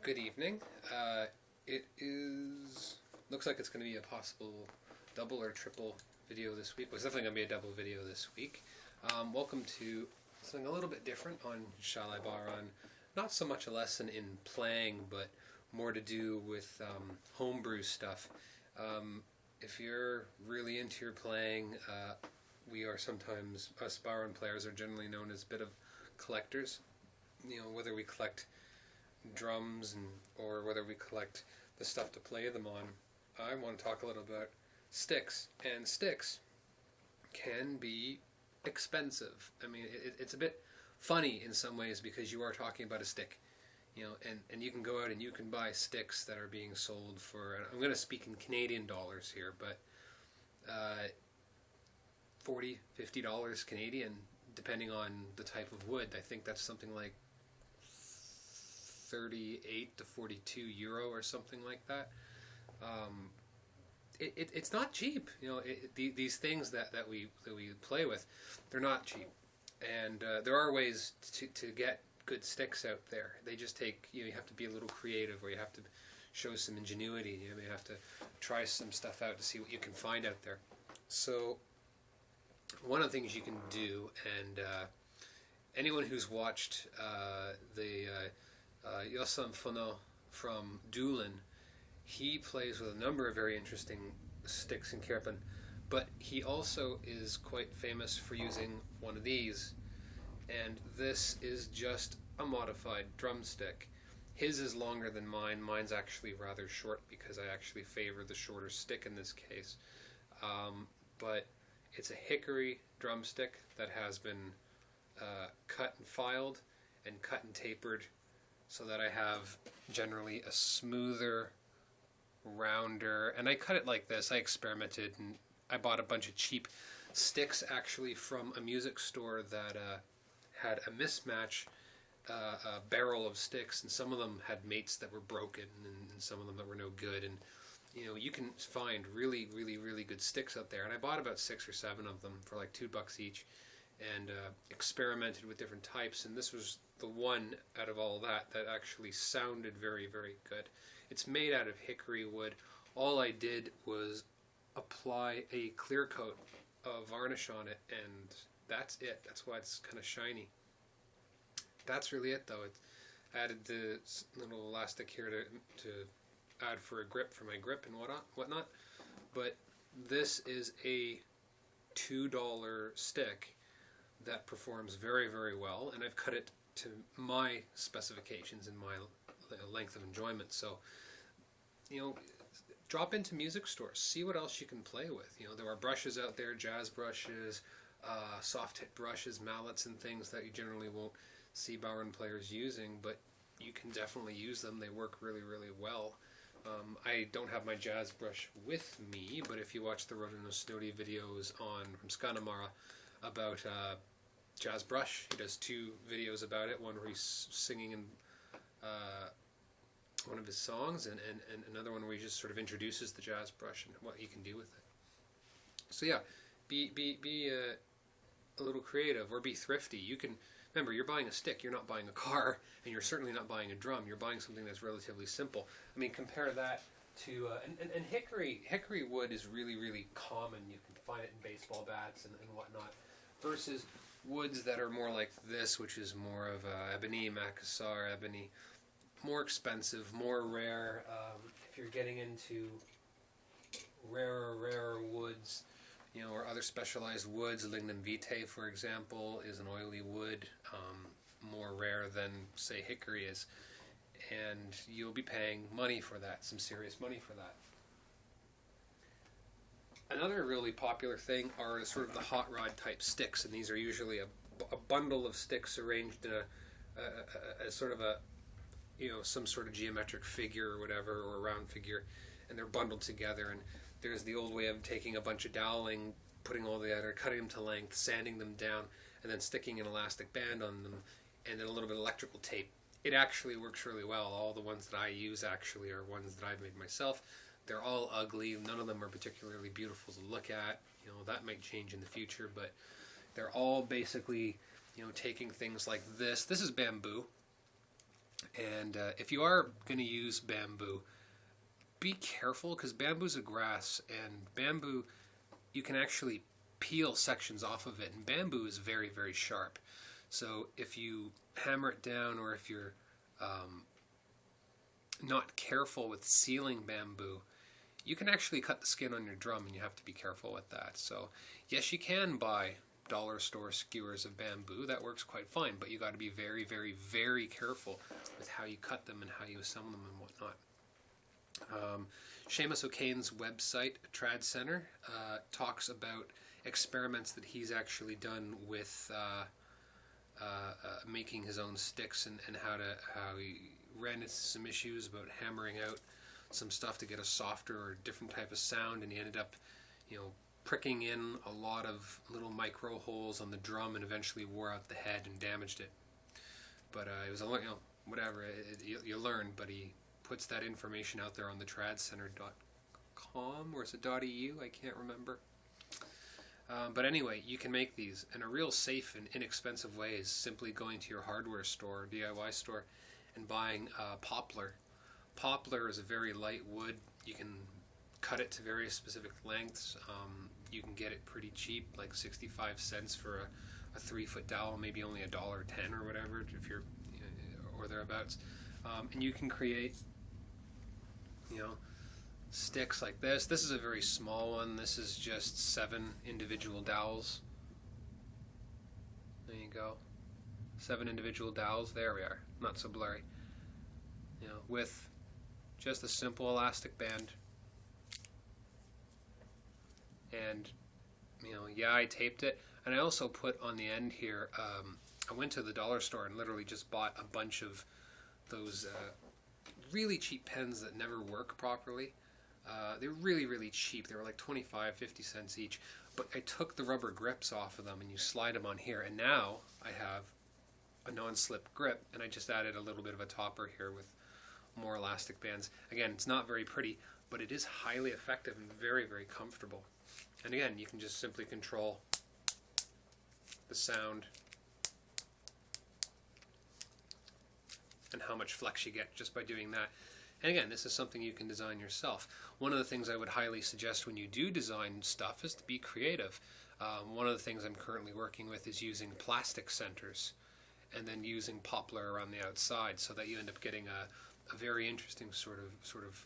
Good evening. Looks like it's going to be a possible double or triple video this week. Well, it's definitely going to be a double video this week. Welcome to something a little bit different on Shallibodhran. Not so much a lesson in playing, but more to do with homebrew stuff. If you're really into your playing, we are sometimes, us Bodhran players are generally known as a bit of collectors. You know, whether we collect drums or whether we collect the stuff to play them on. I want to talk a little about sticks, and sticks can be expensive. I mean, it's a bit funny in some ways because you are talking about a stick, you know, and you can go out and you can buy sticks that are being sold for, I'm going to speak in Canadian dollars here, but $40, $50 Canadian, depending on the type of wood. I think that's something like 38 to 42 euro or something like that. It's not cheap, you know. These things that we play with, they're not cheap, and there are ways to get good sticks out there. They just take, you have to be a little creative, or you have to show some ingenuity. You may have to try some stuff out to see what you can find out there. So one of the things you can do, and anyone who's watched the Yossam Fono from Doolin, he plays with a number of very interesting sticks in Kirpan, but he also is quite famous for using one of these, and this is just a modified drumstick. His is longer than mine. Mine's actually rather short because I actually favor the shorter stick in this case, but it's a hickory drumstick that has been cut and filed and cut and tapered, so that I have generally a smoother, rounder, and I cut it like this. I experimented and I bought a bunch of cheap sticks actually from a music store that had a mismatch a barrel of sticks, and some of them had mates that were broken and some of them that were no good, and you know, you can find really good sticks out there, and I bought about 6 or 7 of them for like $2 each, and experimented with different types, and this was the one out of all that actually sounded very good. It's made out of hickory wood. All I did was apply a clear coat of varnish on it, and that's it. That's why it's kind of shiny. That's really it, though. It added the little elastic here to add for a grip, for my grip and whatnot. But this is a $2 stick that performs very well, and I've cut it to my specifications and my length of enjoyment. So, you know, drop into music stores, see what else you can play with. You know, there are brushes out there, jazz brushes, soft hit brushes, mallets and things that you generally won't see Bodhran players using, but you can definitely use them. They work really well. I don't have my jazz brush with me, but if you watch the Rodin Snody videos from Skanamara about jazz brush, he does 2 videos about it, one where he's singing in one of his songs, and another one where he just sort of introduces the jazz brush and what you can do with it. So yeah, be a little creative, or be thrifty. You can, remember, you're buying a stick, you're not buying a car, and you're certainly not buying a drum. You're buying something that's relatively simple. I mean, compare that to and hickory wood is really common. You can find it in baseball bats and whatnot, versus woods that are more like this, which is more of ebony, macassar ebony, more expensive, more rare. If you're getting into rarer woods, you know, or other specialized woods, lignum vitae, for example, is an oily wood, more rare than, say, hickory is, and you'll be paying money for that, some serious money for that. Another really popular thing are sort of the hot rod type sticks, and these are usually a bundle of sticks arranged in a sort of a, you know, some sort of geometric figure or whatever, or a round figure, and they're bundled together. And there's the old way of taking a bunch of doweling, putting all together, cutting them to length, sanding them down, and then sticking an elastic band on them, and then a little bit of electrical tape. It actually works really well. All the ones that I use actually are ones that I've made myself. They're all ugly. None of them are particularly beautiful to look at. You know, that might change in the future, but they're all basically, you know, taking things like this. This is bamboo. And if you are going to use bamboo, be careful, because bamboo's a grass, and bamboo, you can actually peel sections off of it, and bamboo is very, very sharp. So if you hammer it down, or if you're not careful with sealing bamboo, you can actually cut the skin on your drum, and you have to be careful with that. So yes, you can buy dollar store skewers of bamboo. That works quite fine, but you got to be very, very, very careful with how you cut them and how you assemble them and whatnot. Seamus O'Kane's website, Trad Center, talks about experiments that he's actually done with making his own sticks, and how he ran into some issues about hammering out some stuff to get a softer or different type of sound, and he ended up, pricking in a lot of little micro holes on the drum, and eventually wore out the head and damaged it. But it was whatever, you learn. But he puts that information out there on the tradcenter.com, or is it .eu? I can't remember. But anyway, you can make these, and a real safe and inexpensive way is simply going to your hardware store, DIY store, and buying poplar. Poplar is a very light wood. You can cut it to very specific lengths. You can get it pretty cheap, like 65 cents for a 3-foot dowel, maybe only $1.10 or whatever, if you're, or thereabouts. And you can create, sticks like this. This is a very small one. This is just 7 individual dowels. There you go. 7 individual dowels. There we are. Not so blurry. With just a simple elastic band. And, I taped it. And I also put on the end here, I went to the dollar store and literally just bought a bunch of those really cheap pens that never work properly. They're really, really cheap. They were like 25, 50 cents each. But I took the rubber grips off of them, and you slide them on here. And now I have a non-slip grip, and I just added a little bit of a topper here with more elastic bands. Again, it's not very pretty, but it is highly effective and very, very comfortable. And again, you can just simply control the sound and how much flex you get just by doing that. And again, this is something you can design yourself. One of the things I would highly suggest when you do design stuff is to be creative. One of the things I'm currently working with is using plastic centers and then using poplar around the outside, so that you end up getting a very interesting sort of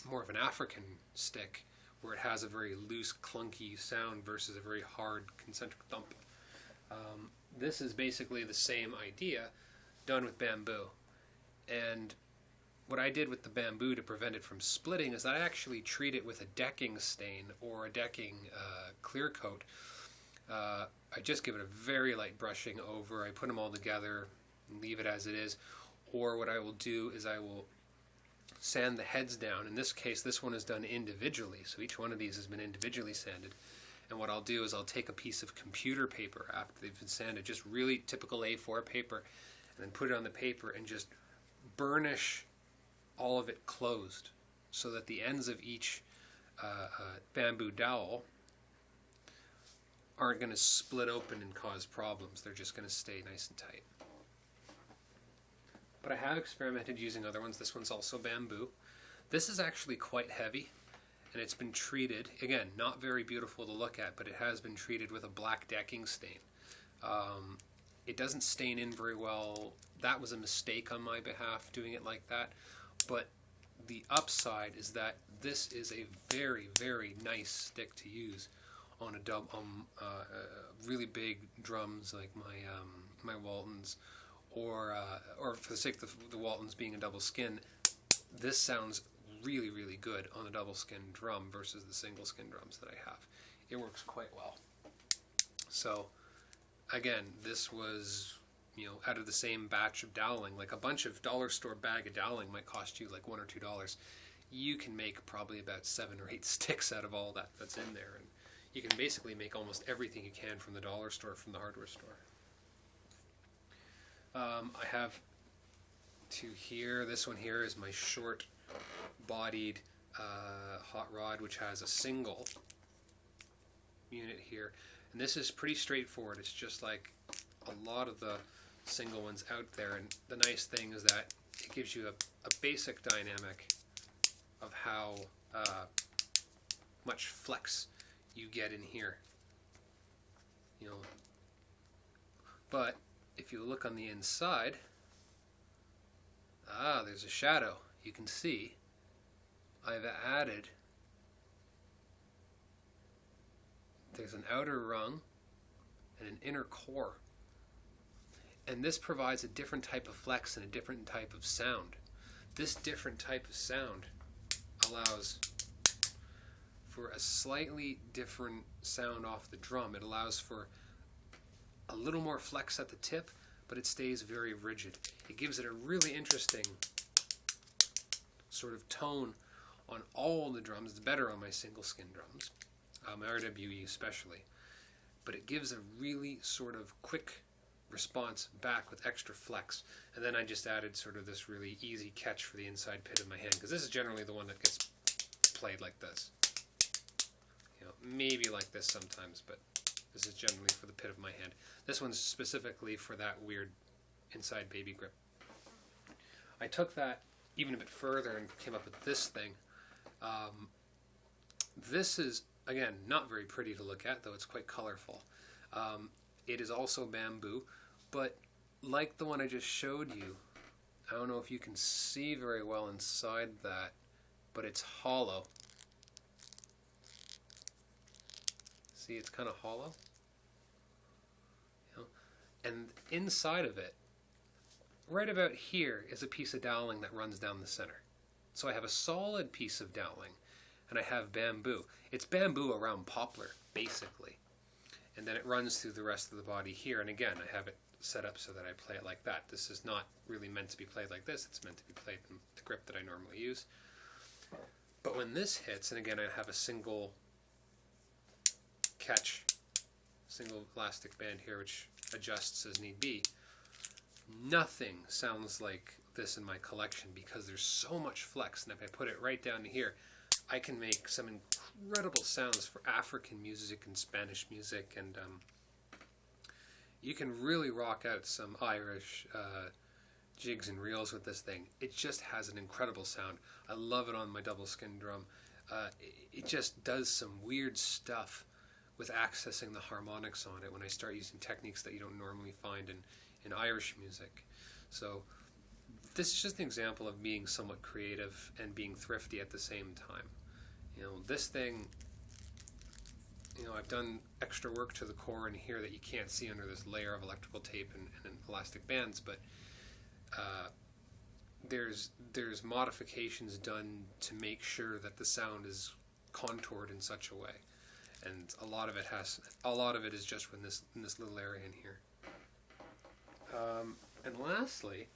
more of an African stick, where it has a very loose, clunky sound versus a very hard concentric thump. This is basically the same idea done with bamboo. And what I did with the bamboo to prevent it from splitting is that I actually treat it with a decking stain or a decking clear coat. I just give it a very light brushing over. I put them all together and leave it as it is. Or what I will do is I will sand the heads down. In this case, this one is done individually, so each one of these has been individually sanded. And what I'll do is I'll take a piece of computer paper after they've been sanded, just really typical A4 paper, and then put it on the paper and just burnish all of it closed, so that the ends of each bamboo dowel aren't going to split open and cause problems. They're just going to stay nice and tight. But I have experimented using other ones. This one's also bamboo. This is actually quite heavy, and it's been treated, again, not very beautiful to look at, but it has been treated with a black decking stain. It doesn't stain in very well. That was a mistake on my behalf, doing it like that. But the upside is that this is a very, very nice stick to use on really big drums like my Waltons, or for the sake of the Waltons being a double skin. This sounds really, really good on a double skin drum versus the single skin drums that I have. It works quite well. So again, this was, out of the same batch of doweling. Like a bunch of dollar store bag of doweling might cost you like $1 or $2. You can make probably about 7 or 8 sticks out of all that's in there, and you can basically make almost everything you can from the dollar store, from the hardware store. I have 2 here. This one here is my short-bodied hot rod, which has a single unit here. And this is pretty straightforward. It's just like a lot of the single ones out there. And the nice thing is that it gives you a basic dynamic of how much flex you get in here. But if you look on the inside, there's a shadow. You can see I've added, there's an outer rung and an inner core. And this provides a different type of flex and a different type of sound. This different type of sound allows for a slightly different sound off the drum. It allows for a little more flex at the tip, but it stays very rigid. It gives it a really interesting sort of tone on all the drums. It's better on my single skin drums, my RWE especially. But it gives a really sort of quick response back with extra flex. And then I just added sort of this really easy catch for the inside pit of my hand, because this is generally the one that gets played like this. Maybe like this sometimes, but this is generally for the pit of my hand. This one's specifically for that weird inside baby grip. I took that even a bit further and came up with this thing. This is, again, not very pretty to look at, though it's quite colorful. It is also bamboo, but like the one I just showed you, I don't know if you can see very well inside that, but it's hollow. See, it's kind of hollow. And inside of it, right about here, is a piece of doweling that runs down the center. So I have a solid piece of doweling, and I have bamboo. It's bamboo around poplar, basically. And then it runs through the rest of the body here. And again, I have it set up so that I play it like that. This is not really meant to be played like this. It's meant to be played in the grip that I normally use. But when this hits, and again, I have a single catch, single elastic band here, which adjusts as need be. Nothing sounds like this in my collection because there's so much flex, and if I put it right down to here, I can make some incredible sounds for African music and Spanish music, and you can really rock out some Irish jigs and reels with this thing. It just has an incredible sound. I love it on my double skin drum. It just does some weird stuff with accessing the harmonics on it when I start using techniques that you don't normally find in Irish music. So this is just an example of being somewhat creative and being thrifty at the same time. This thing, I've done extra work to the core in here that you can't see under this layer of electrical tape and elastic bands, but there's modifications done to make sure that the sound is contoured in such a way. And a lot of it is just in this little area in here. And lastly,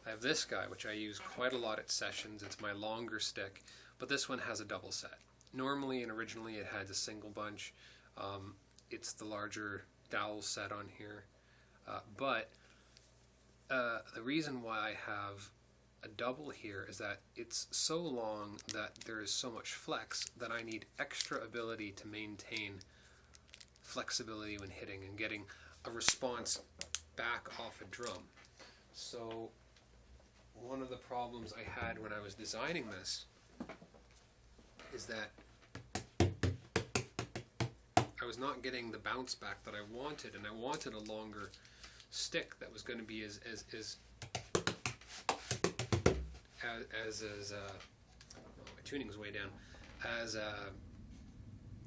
I have this guy, which I use quite a lot at sessions. It's my longer stick, but this one has a double set. Normally and originally it had a single bunch. It's the larger dowel set on here. But the reason why I have a double here is that it's so long that there is so much flex that I need extra ability to maintain flexibility when hitting and getting a response back off a drum. So one of the problems I had when I was designing this is that I was not getting the bounce back that I wanted, and I wanted a longer stick that was going to be as my tuning's way down, as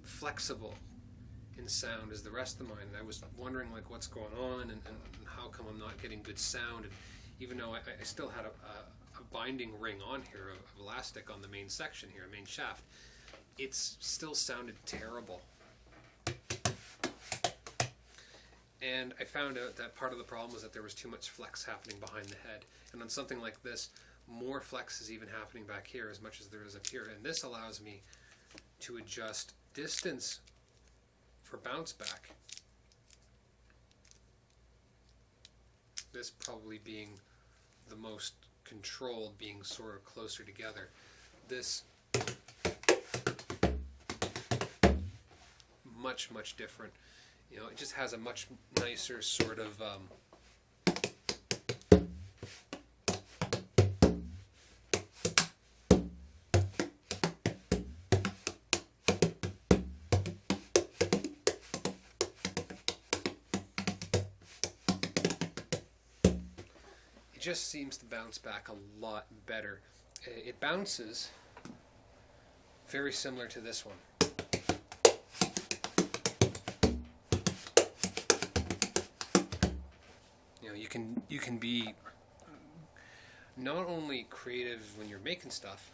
flexible in sound as the rest of mine. And I was wondering what's going on and how come I'm not getting good sound. And even though I still had a binding ring on here of elastic on the main section here, main shaft, it still sounded terrible. And I found out that part of the problem was that there was too much flex happening behind the head. And on something like this, more flex is even happening back here as much as there is up here. And this allows me to adjust distance for bounce back. This probably being the most controlled, being sort of closer together. This much different. It just has a much nicer sort of just seems to bounce back a lot better. It bounces very similar to this one. You know, you can be not only creative when you're making stuff,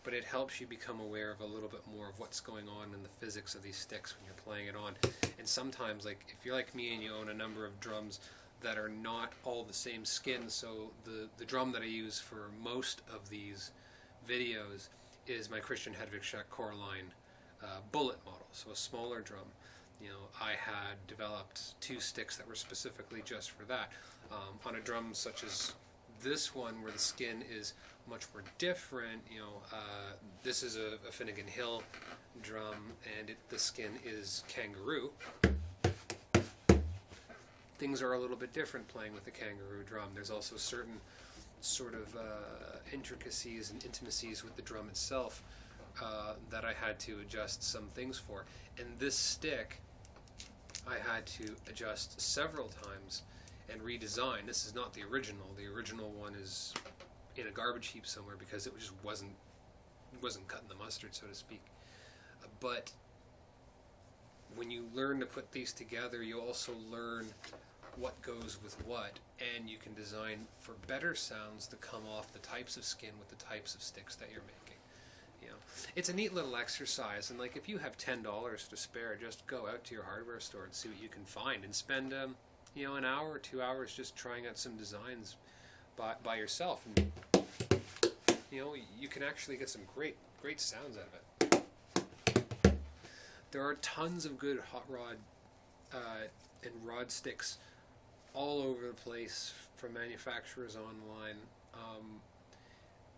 but it helps you become aware of a little bit more of what's going on in the physics of these sticks when you're playing it on. And sometimes, like, if you're like me and you own a number of drums that are not all the same skin, so the drum that I use for most of these videos is my Christian Hedwig Coraline bullet model, so a smaller drum. You know, I had developed 2 sticks that were specifically just for that. On a drum such as this one, where the skin is much more different, you know, this is a Finnegan Hill drum, and the skin is kangaroo. Things are a little bit different playing with the kangaroo drum. There's also certain sort of intricacies and intimacies with the drum itself that I had to adjust some things for. And this stick I had to adjust several times and redesign. This is not the original. The original one is in a garbage heap somewhere because it just wasn't cutting the mustard, so to speak. But when you learn to put these together, you also learn what goes with what, and you can design for better sounds to come off the types of skin with the types of sticks that you're making. You know, it's a neat little exercise, and like if you have $10 to spare, just go out to your hardware store and see what you can find, and spend you know, an hour or 2 hours just trying out some designs by yourself, and you know, you can actually get some great sounds out of it. There are tons of good hot rod and rod sticks all over the place from manufacturers online.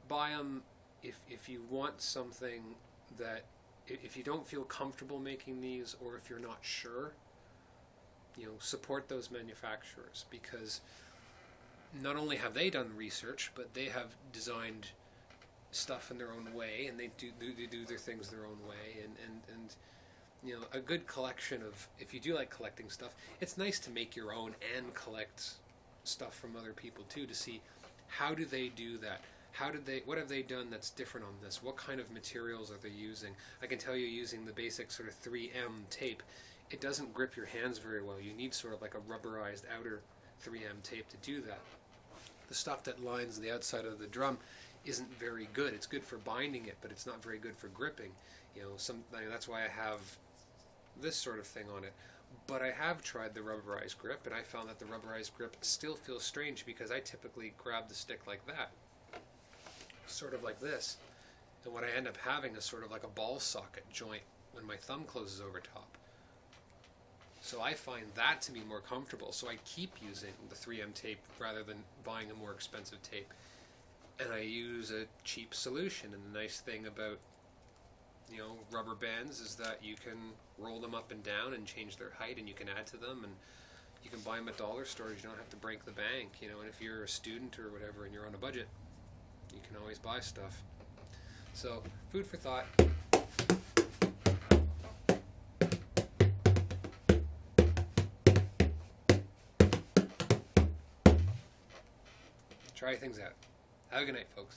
Buy them if you want something that, if you don't feel comfortable making these, or if you're not sure, you know, support those manufacturers, because not only have they done research, but they have designed stuff in their own way, and they do their things their own way, and you know, a good collection of, if you do like collecting stuff, it's nice to make your own and collect stuff from other people too, to see how do they do that, what have they done that's different on this, what kind of materials are they using. I can tell you, using the basic sort of 3M tape, it doesn't grip your hands very well. You need sort of like a rubberized outer 3M tape to do that. The stuff that lines the outside of the drum isn't very good. It's good for binding it, but it's not very good for gripping. You know, that's why I have this sort of thing on it. But I have tried the rubberized grip, and I found that the rubberized grip still feels strange, because I typically grab the stick like that, sort of like this, and what I end up having is sort of like a ball socket joint when my thumb closes over top. So I find that to be more comfortable, so I keep using the 3M tape rather than buying a more expensive tape. And I use a cheap solution, and the nice thing about, you know, rubber bands is that you can roll them up and down and change their height, and you can add to them, and you can buy them at dollar stores. You don't have to break the bank, you know, and if you're a student or whatever and you're on a budget, you can always buy stuff. So, food for thought. Try things out. Have a good night, folks.